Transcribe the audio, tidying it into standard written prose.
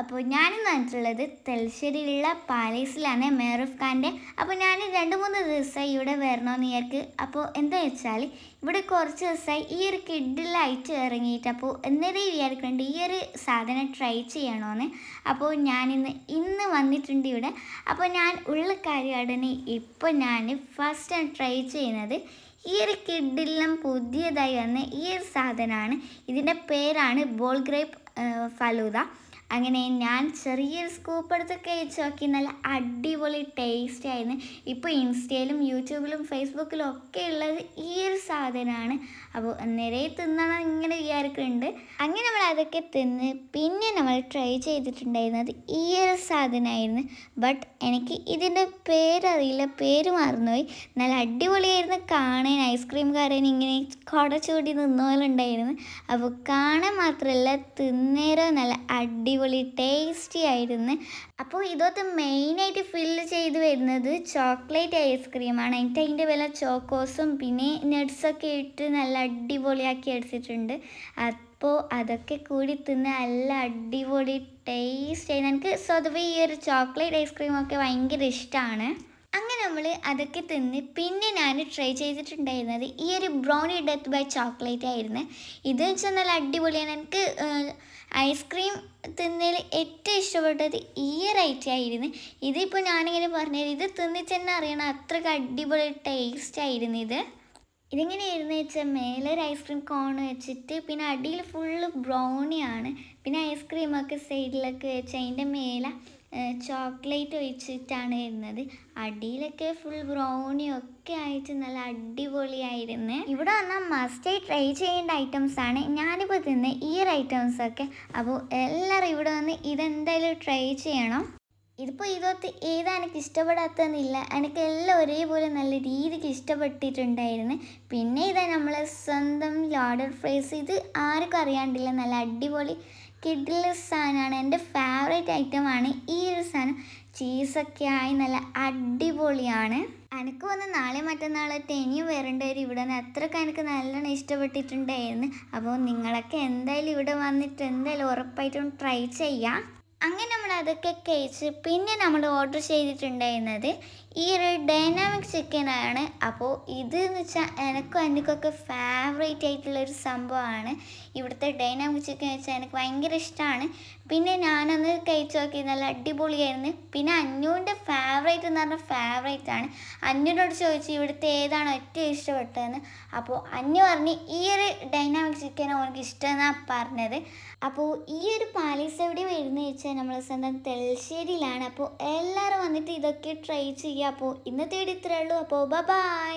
അപ്പോൾ ഞാനിന്ന് വന്നിട്ടുള്ളത് തലശ്ശേരിയിലുള്ള പാലീസിലാണ് മെഹറൂഫ് ഖാൻ്റെ. അപ്പോൾ ഞാൻ 2-3 ദിവസമായി ഇവിടെ വരണമെന്ന് വിചാരിക്ക്. അപ്പോൾ എന്താ വെച്ചാൽ ഇവിടെ കുറച്ച് ദിവസമായി ഈ ഒരു കിഡ് ലൈറ്റ് ഇറങ്ങിയിട്ട്, അപ്പോൾ എന്നേരം വിചാരിക്കുന്നുണ്ട് ഈ ഒരു സാധനം ട്രൈ ചെയ്യണമെന്ന്. അപ്പോൾ ഇന്ന് വന്നിട്ടുണ്ട് ഇവിടെ. അപ്പോൾ ഞാൻ ഉള്ള കാര്യമാണ് ഇപ്പോൾ ഞാൻ ഫസ്റ്റ് ട്രൈ ചെയ്യുന്നത് ഈ ഒരു കിഡിലും പുതിയതായി വന്ന ഈ ഒരു സാധനമാണ്. ഇതിൻ്റെ പേരാണ് ബോൾ ഗ്രേപ്പ് ഫലൂദ. അങ്ങനെ ഞാൻ ചെറിയൊരു സ്കൂപ്പ് എടുത്തൊക്കെ കഴിച്ച് നോക്കി. നല്ല അടിപൊളി ടേസ്റ്റ് ആയിരുന്നു. ഇപ്പോൾ ഇൻസ്റ്റയിലും യൂട്യൂബിലും ഫേസ്ബുക്കിലും ഒക്കെ ഉള്ളത് ഈ ഒരു സാധനമാണ്. അപ്പോൾ നിറയെ തിന്നണം ഇങ്ങനെ വിചാരിക്കുന്നുണ്ട്. അങ്ങനെ നമ്മൾ അതൊക്കെ തിന്ന് പിന്നെ നമ്മൾ ട്രൈ ചെയ്തിട്ടുണ്ടായിരുന്നത് ഈ ഒരു സാധനമായിരുന്നു. ബട്ട് എനിക്ക് ഇതിൻ്റെ പേരറിയില്ല, പേര് മറന്നുപോയി. നല്ല അടിപൊളിയായിരുന്നു കാണാൻ. ഐസ്ക്രീംകാരൻ ഇങ്ങനെ കുടച്ചൂടി നിന്ന പോലെ ഉണ്ടായിരുന്നു. അപ്പോൾ കാണാൻ മാത്രമല്ല തിന്നേരം നല്ല അടിപൊളി ടേസ്റ്റി ആയിരുന്നു. അപ്പോൾ ഇതൊക്കെ മെയിനായിട്ട് ഫില്ല് ചെയ്ത് വരുന്നത് ചോക്ലേറ്റ് ഐസ്ക്രീമാണ്. എന്നിട്ട് അതിൻ്റെ വില ചോക്കോസും പിന്നെ നട്ട്സൊക്കെ ഇട്ട് നല്ല അടിപൊളിയാക്കി അടിച്ചിട്ടുണ്ട്. അപ്പോൾ അതൊക്കെ കൂടി തിന്ന് നല്ല അടിപൊളി ടേസ്റ്റ് ആയിരുന്നു. എനിക്ക് സ്വതവേ ഈ ഒരു ചോക്ലേറ്റ് ഐസ്ക്രീമൊക്കെ ഭയങ്കര ഇഷ്ടമാണ്. അങ്ങനെ നമ്മൾ അതൊക്കെ തിന്ന് പിന്നെ ഞാൻ ട്രൈ ചെയ്തിട്ടുണ്ടായിരുന്നത് ഈ ഒരു ബ്രൗണി ഡെത്ത് ബൈ ചോക്ലേറ്റ് ആയിരുന്നു. ഇത് വെച്ചാൽ നല്ല അടിപൊളിയാണ്. എനിക്ക് ഐസ്ക്രീം തിന്നതിൽ ഏറ്റവും ഇഷ്ടപ്പെട്ടത് ഈ ഒരു ഐറ്റം ആയിരുന്നു. ഇതിപ്പോൾ ഞാനിങ്ങനെ പറഞ്ഞത് ഇത് തിന്നിട്ട് തന്നെ അറിയണം, അത്രയ്ക്ക് അടിപൊളി ടേസ്റ്റ് ആയിരുന്നു ഇത്. ഇതിങ്ങനെയായിരുന്നു വെച്ചാൽ മേലെ ഒരു ഐസ്ക്രീം കോൺ വെച്ചിട്ട് പിന്നെ അടിയിൽ ഫുള്ള് ബ്രൗണിയാണ്. പിന്നെ ഐസ്ക്രീമൊക്കെ സൈഡിലൊക്കെ വെച്ച് അതിൻ്റെ മേലെ ചോക്ലേറ്റ് ഒഴിച്ചിട്ടാണ് വരുന്നത്. അടിയിലൊക്കെ ഫുൾ ബ്രൗണിയൊക്കെ ആയിട്ട് നല്ല അടിപൊളിയായിരുന്നു. ഇവിടെ വന്നാൽ മസ്റ്റായി ട്രൈ ചെയ്യേണ്ട ഐറ്റംസാണ് ഞാനിപ്പോൾ തിന്ന ഈ ഒരു ഐറ്റംസൊക്കെ. അപ്പോൾ എല്ലാവരും ഇവിടെ വന്ന് ഇതെന്തായാലും ട്രൈ ചെയ്യണം. ഇതൊത്ത് ഏതാ എനിക്ക് ഇഷ്ടപ്പെടാത്തതെന്നില്ല, എനിക്ക് എല്ലാം ഒരേപോലെ നല്ല രീതിക്ക് ഇഷ്ടപ്പെട്ടിട്ടുണ്ടായിരുന്നു. പിന്നെ ഇതാ നമ്മളെ സ്വന്തം ലോഡർ ഫ്രൈസ്. ഇത് ആർക്കും അറിയാണ്ടില്ല, നല്ല അടിപൊളി കിഡ്ലെസ് സാധനമാണ്. എൻ്റെ ഫേവറേറ്റ് ഐറ്റമാണ് ഈ ഒരു സാധനം. ചീസൊക്കെ ആയി നല്ല അടിപൊളിയാണ്. എനിക്ക് വന്ന് നാളെ മറ്റന്നാളായിട്ട് ഇനിയും വരേണ്ടവർ ഇവിടെ നിന്ന് അത്രയ്ക്ക് എനിക്ക് നല്ലോണം ഇഷ്ടപ്പെട്ടിട്ടുണ്ടായിരുന്നു. അപ്പോൾ നിങ്ങളൊക്കെ എന്തായാലും ഇവിടെ വന്നിട്ട് എന്തായാലും ഉറപ്പായിട്ടും ട്രൈ ചെയ്യാം. അങ്ങനെ നമ്മൾ അതൊക്കെ കഴിച്ച് പിന്നെ നമ്മൾ ഓർഡർ ചെയ്തിട്ടുണ്ടായിരുന്നത് ഈ ഒരു ഡൈനാമിക് ചിക്കനാണ്. അപ്പോൾ ഇതെന്ന് വെച്ചാൽ എനിക്കൊക്കെ ഫേവറേറ്റ് ആയിട്ടുള്ളൊരു സംഭവമാണ്. ഇവിടുത്തെ ഡൈനാമിക് ചിക്കൻ വെച്ചാൽ എനിക്ക് ഭയങ്കര ഇഷ്ടമാണ്. പിന്നെ ഞാനൊന്ന് കഴിച്ച് നോക്കി, നല്ല അടിപൊളിയായിരുന്നു. പിന്നെ അന്നുവിൻ്റെ ഫേവറേറ്റ് എന്ന് പറഞ്ഞാൽ ഫേവറേറ്റാണ്. അന്നുവിനോട് ചോദിച്ചു ഇവിടുത്തെ ഏതാണ് ഏറ്റവും ഇഷ്ടപ്പെട്ടതെന്ന്. അപ്പോൾ അന്നു പറഞ്ഞ് ഈ ഒരു ഡൈനാമിക് ചിക്കനാണ് എനിക്ക് ഇഷ്ടമെന്നാണ് പറഞ്ഞത്. അപ്പോൾ ഈ ഒരു പാലീസ് എവിടെ വരുന്നത് വെച്ചാൽ നമ്മൾ സ്വന്തം തലശ്ശേരിയിലാണ്. അപ്പോൾ എല്ലാവരും വന്നിട്ട് ഇതൊക്കെ ട്രൈ ചെയ്യുക. അപ്പോൾ ഇന്നത്തെ വീഡിയോ ഇത്രയേ ഉള്ളൂ. അപ്പോൾ ബൈ.